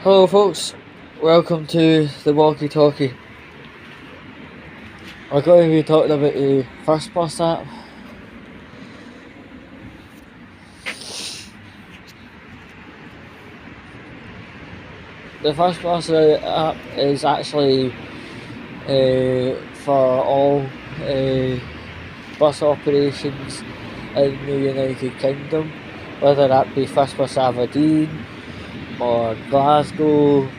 Hello folks, welcome to the Walkie talkie. We're going to be talking about the First Bus app. The First Bus app is actually for all bus operations in the United Kingdom, whether that be First Bus Aberdeen or Glasgow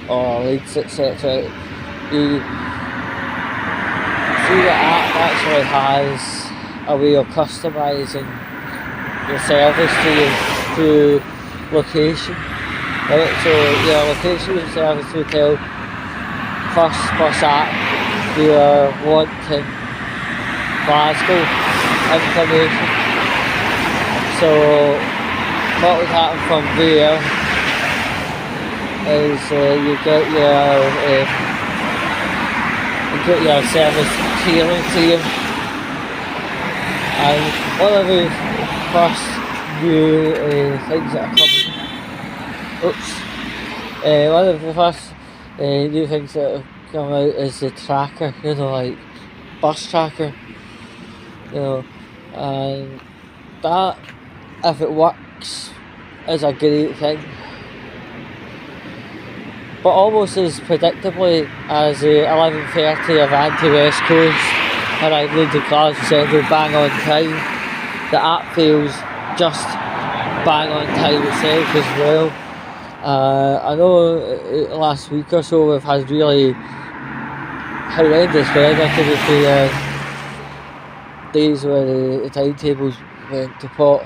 or Leeds, etc. You see the app actually has a way of customising the service to you through location. Right, so your location of service will tell First Bus app you are wanting Glasgow information. So what would happen from there is you get your service tailored to you, and one of the first new things that are coming. One of the first new things that have come out is the tracker, like bus tracker, and that, if it works, is a great thing. But almost as predictably as the 11:30 Avanti West Coast arrived into Glasgow Central bang on time, the app feels just bang on time itself as well. I know last week or so we've had really horrendous weather, to be fair, days where the timetables went to pot.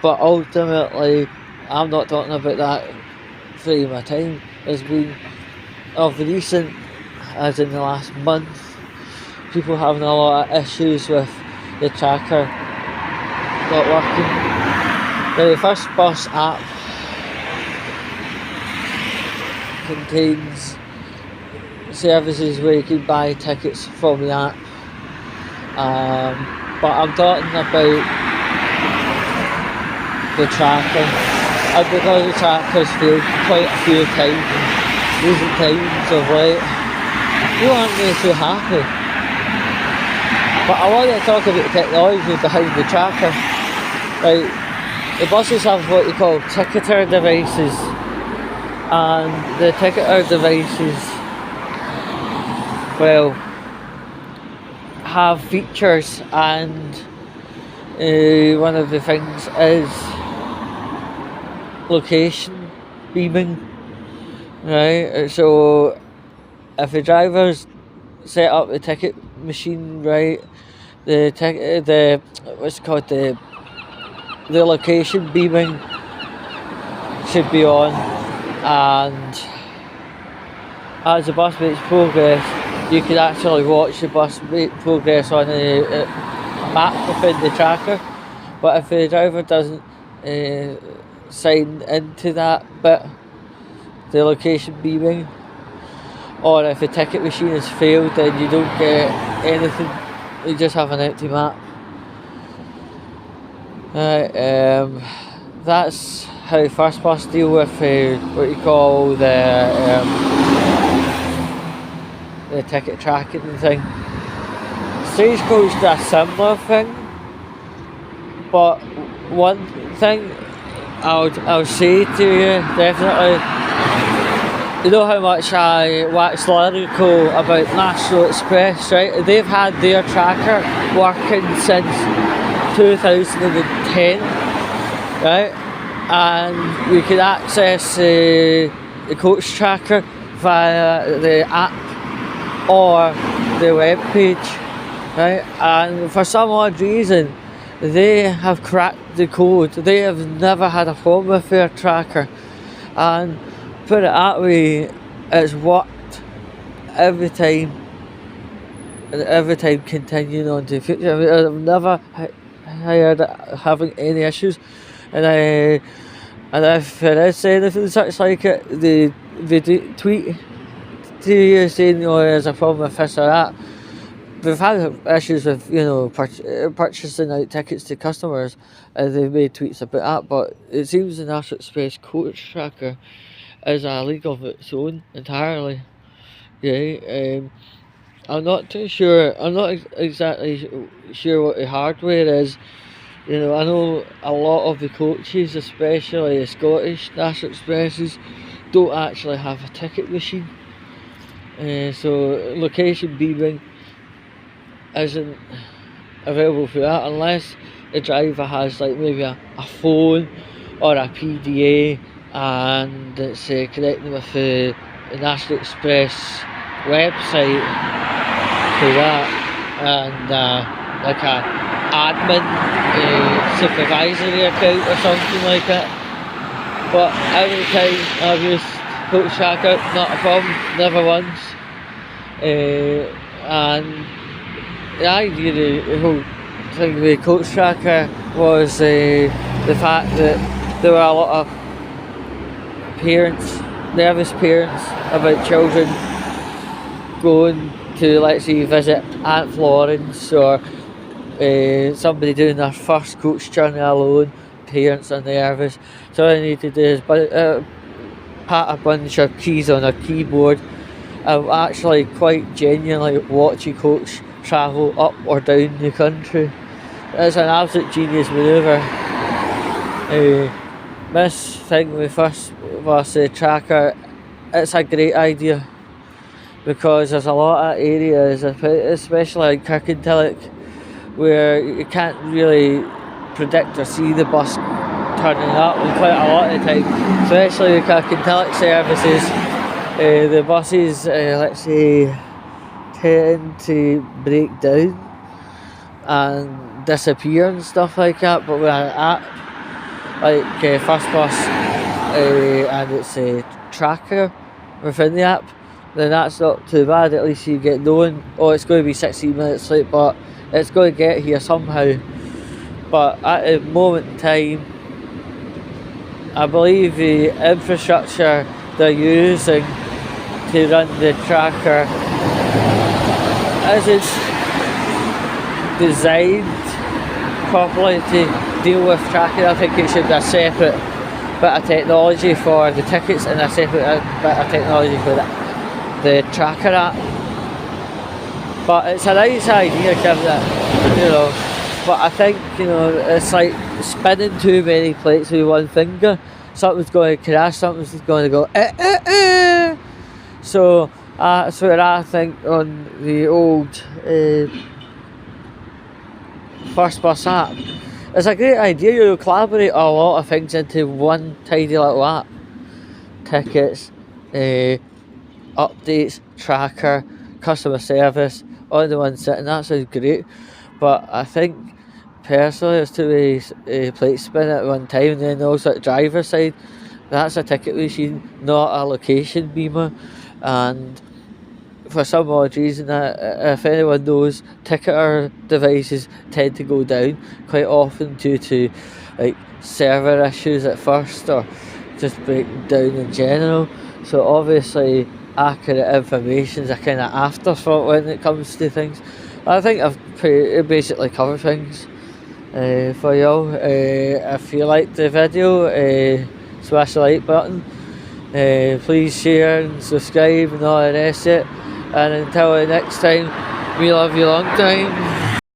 But ultimately, I'm not talking about that frame of time. There's been, of recent, as in the last month, people having a lot of issues with the tracker not working. Now, the First Bus app contains services where you can buy tickets from the app, but I'm talking about the tracker, and because the tracker's failed quite a few times, recent times of late, you aren't really too happy. But I want to talk about the technology behind the tracker. Right, the buses have what you call ticketer devices, and the ticketer devices, well, have features, and one of the things is location beaming, right? So if the drivers set up the ticket machine right, the location beaming should be on, and as the bus makes progress, you can actually watch the bus make progress on a map within the tracker. But if the driver doesn't sign into that bit, the location beaming, or if the ticket machine has failed, then you don't get anything, you just have an empty map. That's how First Bus deal with what you call the ticket tracking thing. Stagecoach did a similar thing, but one thing I'll say to you definitely, you know how much I wax lyrical about National Express, right? They've had their tracker working since 2010, right? And we could access the coach tracker via the app or the web page, right? And for some odd reason, they have cracked the code. They have never had a problem with their tracker, and put it that way, it's worked every time, and every time continuing on to the future. I mean, I've never heard it having any issues, and if there is anything such like it, they tweet to you saying, there's a problem with this or that. we've had issues with purchasing out tickets to customers, and they've made tweets about that. But it seems the National Express coach tracker is a league of its own entirely. Yeah, I'm not too sure. I'm not exactly sure what the hardware is. I know a lot of the coaches, especially the Scottish National Expresses, don't actually have a ticket machine. So location beaming isn't available for that unless the driver has like maybe a phone or a PDA and it's connecting with the National Express website to that, and like a admin supervisory account or something like that. But every time I've used Coach Tracker, not a problem, never once. And the idea of the whole thing with Coach Tracker was the fact that there were a lot of nervous parents about children going to, let's say, visit Aunt Florence or somebody doing their first coach journey alone. Parents are nervous, so all they need to do is pat a bunch of keys on a keyboard and actually quite genuinely watch a coach travel up or down the country. It's an absolute genius manoeuvre. This thing with First Bus Tracker, it's a great idea because there's a lot of areas, especially like Kirkintilloch, where you can't really predict or see the bus turning up quite a lot of the time, especially with Kirkintilloch services. The buses, let's say, tend to break down and disappear and stuff like that, but with an app like First Bus and it's a tracker within the app, then that's not too bad. At least you get knowing, it's going to be 16 minutes late, but it's going to get here somehow. But at the moment in time, I believe the infrastructure they're using to run the tracker isn't designed properly to deal with tracking. I think it should be a separate bit of technology for the tickets and a separate bit of technology for the tracker app. But it's a nice idea, given that, but I think, it's like spinning too many plates with one finger. Something's going to crash, something's going to go So that's what I think on the old First Bus app. It's a great idea. You collaborate a lot of things into one tidy little app. Tickets, updates, tracker, customer service, all in one sitting. That sounds great. But I think personally there's too many plates spin at one time, and then also at the driver's side, that's a ticket machine, not a location beamer. And for some odd reason, if anyone knows, ticketer devices tend to go down quite often due to like server issues at first or just breaking down in general. So obviously accurate information is a kind of afterthought when it comes to things. I think I've basically covered things for y'all. If you liked the video, smash the like button. Please share and subscribe and all the rest of it. And until the next time, we love you long time.